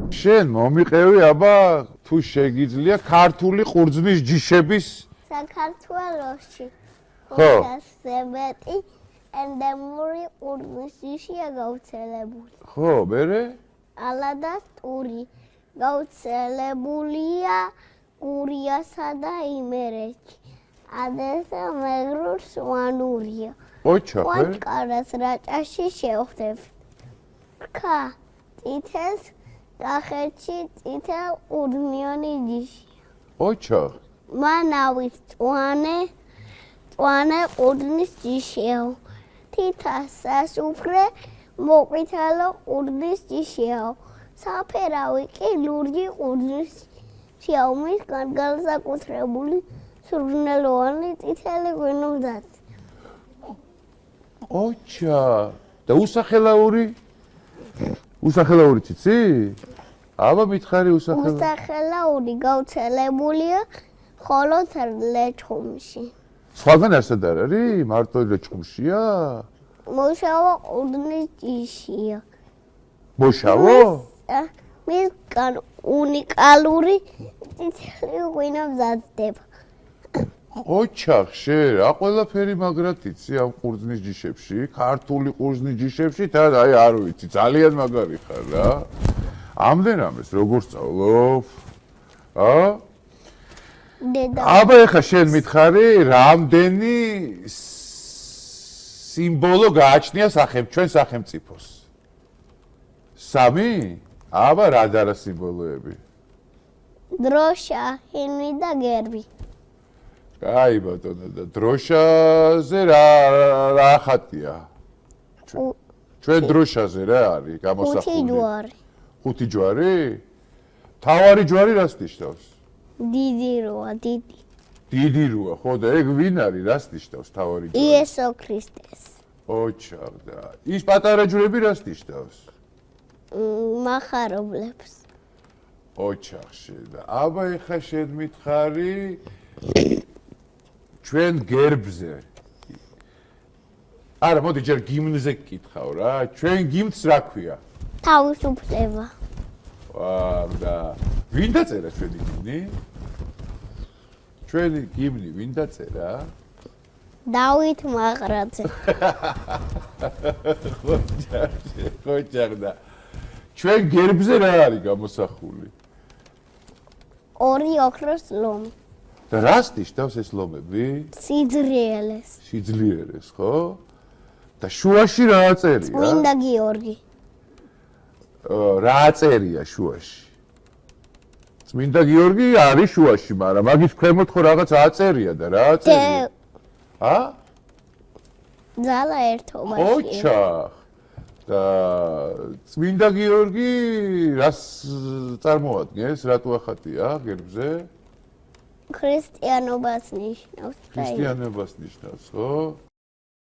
შენ მომიყევი აბა თუ შეგიძლია ქართული ყურძნის ჯიშების საქართველოში ხო მეტი ენდემური ყურძნის ჯიშია გავრცელებული. ხო, მერე? ალადას ტური გავრცელებულია გურიასა და იმერეთში. ადრესა მეგრულ სვანურია. ოჩახ, ყვაჭკარას რაჭაში შევხვდები. რქა წითელს კახეთში წითელ ყურძნიანი ჯიშია. ოჩახ. მანავის წვანე ყურძნის ჯიშია. თითა სასუფრე მოყვითალო ყურძნის ჯიშია. საფერავი კი ლურჯი ყურძნის ჯიშია. მის განსაკუთრებული სურნელოვანი წითელი ღვინო-მზარი. ოჩა და უსახელაური ციცი? აბა მითხარი უსახელაური. უსახელაური გავრცელებულია მხოლოდ ლეჩხუმში. სხვაგან არსად არ არის? მარტო ლეჩხუმშია? მოშავო ყურძნის ჯიშია. მოშავო? მისგან უნიკალური წითელი ღვინო მზადდება. ოჩახში, რა ყველაფერი მაგრად იცი ამ ყურძნის ჯიშებში, ქართული ყურძნის ჯიშებში, თან აი არ ვიცი, ძალიან მაგარი ხარ რა. ამდენ ამას როგორ სწავლობ? აბა ეხა შენ მითხარი, რამდენი სიმბოლო გააჩნია ჩვენ სახელმწიფოს? 3? აბა რა არა სიმბოლოები? დროშა, ჰიმნი და გერბი. აი ბატონო და დროშაზე რა ხატია? ჩვენ დროშაზე რა არის გამოსახული? 5 ჯვარი. 5 ჯვარი? თავარი ჯვარი რას ნიშნავს? დიდი როა, დიდი. დიდი როა, ხო და ეგ ვინ არის? რას ნიშნავს თავარი ჯვარი? იესო ქრისტეს. ოჩახ და ის პატარა ჯვრები რას ნიშნავს? მახარებლებს. ოჩახში და აბა ეხა შენ მითხარი ჩვენ გერბზე. არა, მოდი ჯერ გიმნზე გკითხავ რა. ჩვენ გიმნს რა ქვია? თავისუფლება. და ვინ დაწერა ჩვენი გიმნი? ჩვენი გიმნი ვინ დაწერა? დავით მაღრაძე. ხოჭარ და ჩვენ გერბზე რა არის გამოსახული? ორი ოქროს ლომი. და რას ნიშნავს ეს ლომები? სიძლიერეს. სიძლიერეს, ხო? და შუაში რა წერია? წმინდა გიორგი. რა წერია შუაში? წმინდა გიორგი არის შუაში, მაგრამ მაგის ქვემოთ ხო რაღაც აწერია და რა აწერია? ძალა ერთობაში. ოჩახ. და წმინდა გიორგი რას წარმოადგენს? რატო ახატია გერბზე? ქრისტიანობას ნიშნავს. ქრისტიანობას ნიშნავს, ხო?